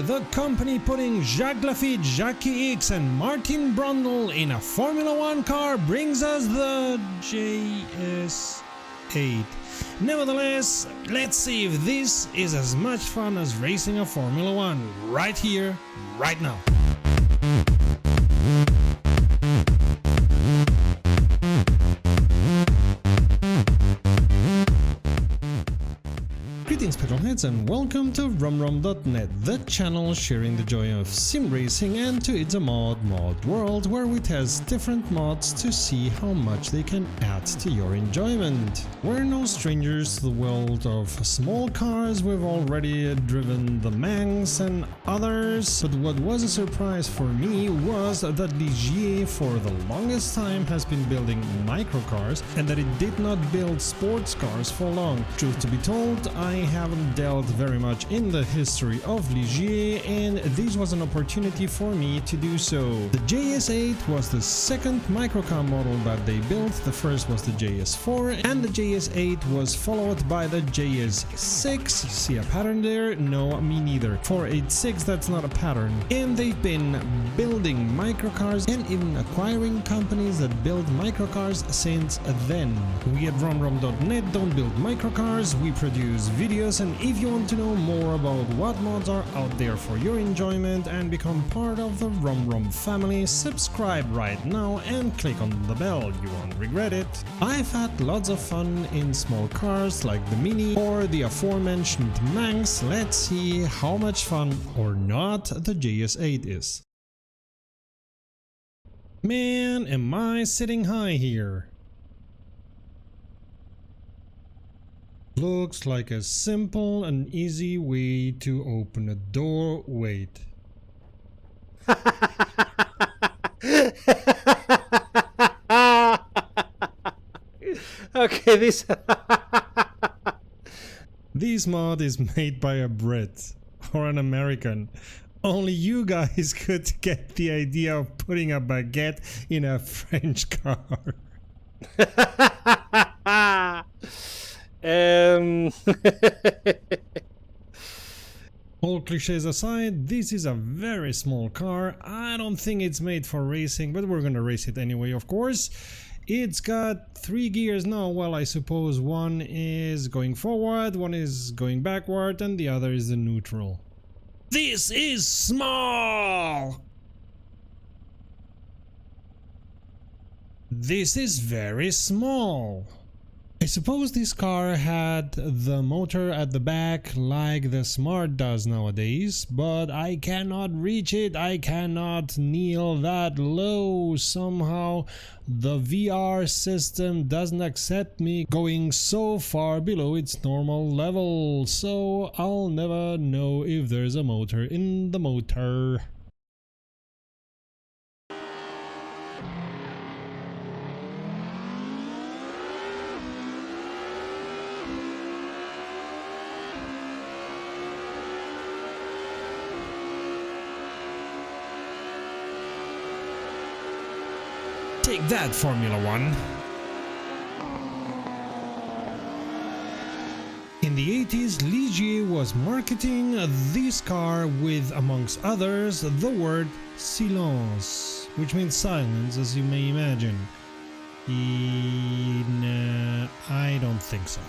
the company putting Jacques Lafitte, Jacques X and Martin Brundle in a Formula 1 car brings us the Js8. Nevertheless, let's see if this is as much fun as racing a Formula 1 right here, right now. Greetings petrolheads and welcome to rumrum.net, the channel sharing the joy of sim racing and to It's a Mod world, where we test different mods to see how much they can add to your enjoyment. We're no strangers to the world of small cars, we've already driven the Manx and others, but what was a surprise for me was that Ligier for the longest time has been building microcars and that it did not build sports cars for long. Truth to be told, I haven't dealt very much in the history of Ligier and this was an opportunity for me to do so. The Js8 was the second microcar model that they built. The first was the Js4 and the Js8 was followed by the Js6. See a pattern there? No, me neither. 486, that's not a pattern. And they've been building microcars and even acquiring companies that build microcars since then. We at rumrum.net don't build microcars, we produce videos, and if you want to know more about what mods are out there for your enjoyment and become part of the Rumrum family, subscribe right now and click on the bell, you won't regret it. I've had lots of fun in small cars like the Mini or the aforementioned Manx. Let's see how much fun or not the Js8 is. Man, am I sitting high here. Looks like a simple and easy way to open a door. Wait. Okay, this This mod is made by a Brit or an American. Only you guys could get the idea of putting a baguette in a French car. All cliches aside, this is a very small car. I don't think it's made for racing, but we're gonna race it anyway, of course. It's got 3 gears now. Well, I suppose one is going forward, one is going backward, and the other is the neutral. This is small! This is very small. I suppose this car had the motor at the back like the Smart does nowadays, but I cannot reach it, I cannot kneel that low. Somehow the VR system doesn't accept me going so far below its normal level, so I'll never know if there's a motor in the motor. Take that, Formula 1! In the 80s, Ligier was marketing this car with, amongst others, the word silence, which means silence, as you may imagine. I don't think so.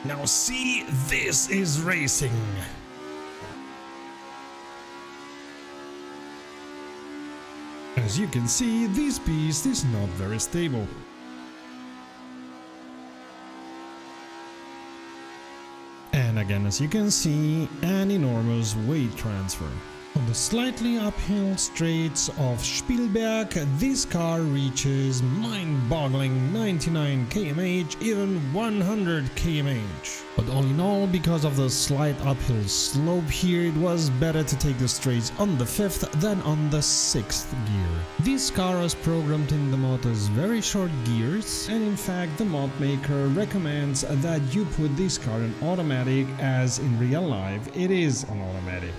Now see, this is racing. As you can see, this beast is not very stable. And again, as you can see, an enormous weight transfer. On the slightly uphill straights of Spielberg, this car reaches mind-boggling 99 km/h, even 100 km/h. But all in all, because of the slight uphill slope here, it was better to take the straights on the 5th than on the 6th gear. This car was programmed in the mod as very short gears, and in fact the mod maker recommends that you put this car in automatic, as in real life it is on automatic.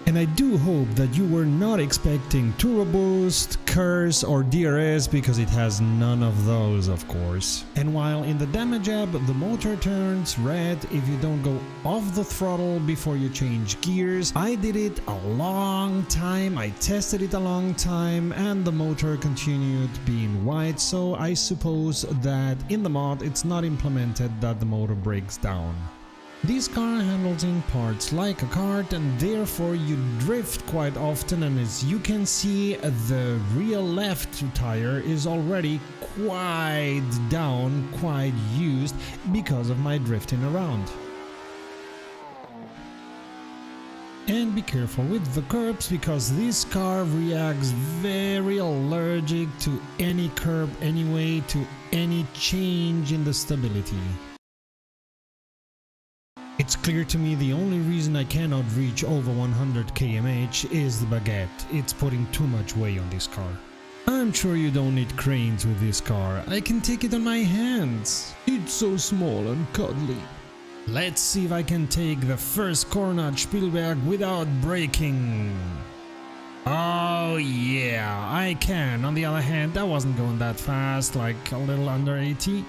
And I do hope that you were not expecting Turbo Boost, Curse or DRS, because it has none of those, of course. And while in the damage app the motor turns red if you don't go off the throttle before you change gears, I did it a long time, I tested it a long time, and the motor continued being white, so I suppose that in the mod it's not implemented that the motor breaks down. This car handles in parts like a kart, and therefore you drift quite often, and as you can see, the rear left tire is already quite down, quite used because of my drifting around. And be careful with the curbs, because this car reacts very allergic to any curb anyway, to any change in the stability. It's clear to me the only reason I cannot reach over 100 km/h is the Baguette. It's putting too much weight on this car. I'm sure you don't need cranes with this car. I can take it on my hands. It's so small and cuddly. Let's see if I can take the first corner at Spielberg without braking. Oh yeah, I can. On the other hand, I wasn't going that fast, like a little under 80.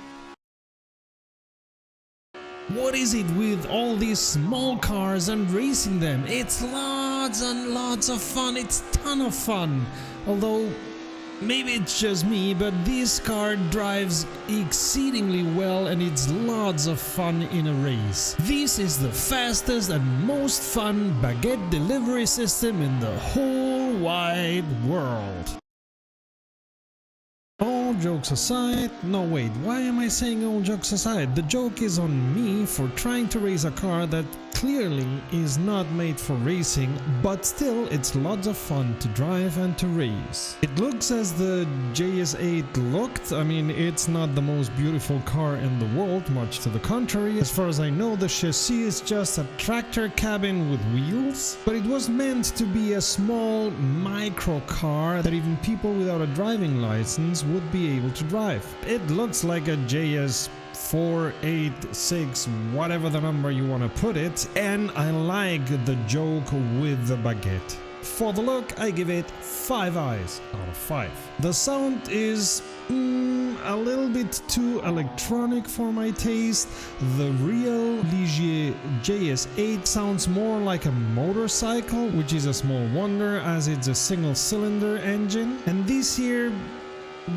What is it with all these small cars and racing them? It's lots and lots of fun, it's a ton of fun. Although, maybe it's just me, but this car drives exceedingly well and it's lots of fun in a race. This is the fastest and most fun Baguette delivery system in the whole wide world. All jokes aside, no wait, why am I saying all jokes aside? The joke is on me for trying to race a car that clearly is not made for racing, but still it's lots of fun to drive and to race. It looks as the JS8 looked. I mean, it's not the most beautiful car in the world, much to the contrary. As far as I know, the chassis is just a tractor cabin with wheels, but it was meant to be a small micro car that even people without a driving license would be able to drive. It looks like a JS4, 8, 6, whatever the number you want to put it, and I like the joke with the Baguette. For the look, I give it 5 eyes out of 5. The sound is a little bit too electronic for my taste. The real Ligier Js8 sounds more like a motorcycle, which is a small wonder as it's a single-cylinder engine. And this here,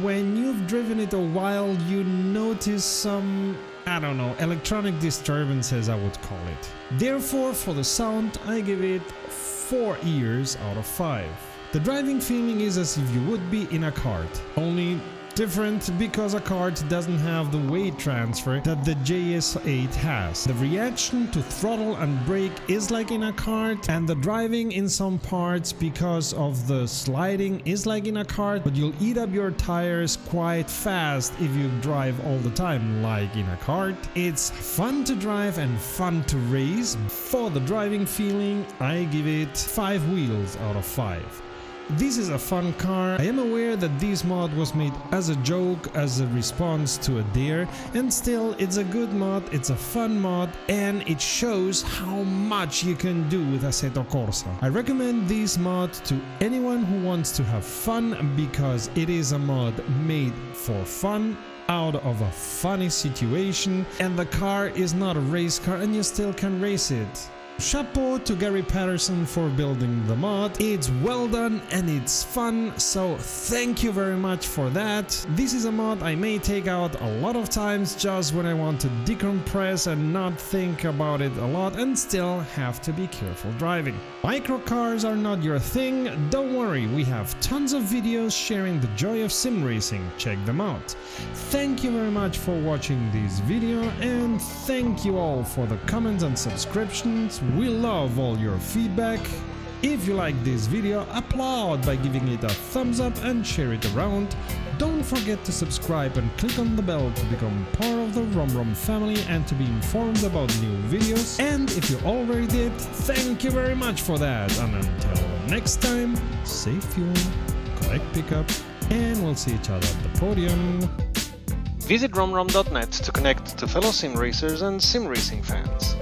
when you've driven it a while, you notice some, I don't know, electronic disturbances, I would call it. Therefore, for the sound, I give it 4 ears out of 5. The driving feeling is as if you would be in a kart, only different because a kart doesn't have the weight transfer that the JS8 has. The reaction to throttle and brake is like in a kart, and the driving in some parts because of the sliding is like in a kart, but you'll eat up your tires quite fast if you drive all the time like in a kart. It's fun to drive and fun to race. For the driving feeling, I give it 5 wheels out of 5. This is a fun car. I am aware that this mod was made as a joke, as a response to a dare, and still it's a good mod, it's a fun mod, and it shows how much you can do with Assetto Corsa. I recommend this mod to anyone who wants to have fun, because it is a mod made for fun, out of a funny situation, and the car is not a race car and you still can race it. Chapeau to Gary Patterson for building the mod. It's well done and it's fun, so thank you very much for that. This is a mod I may take out a lot of times just when I want to decompress and not think about it a lot and still have to be careful driving. Microcars are not your thing? Don't worry, we have tons of videos sharing the joy of sim racing. Check them out. Thank you very much for watching this video and thank you all for the comments and subscriptions. We love all your feedback. If you like this video, applaud by giving it a thumbs up and share it around. Don't forget to subscribe and click on the bell to become part of the RomRom family and to be informed about new videos. And if you already did, thank you very much for that. And until next time, save fuel, collect pickup, and we'll see each other at the podium. Visit romrom.net to connect to fellow sim racers and sim racing fans.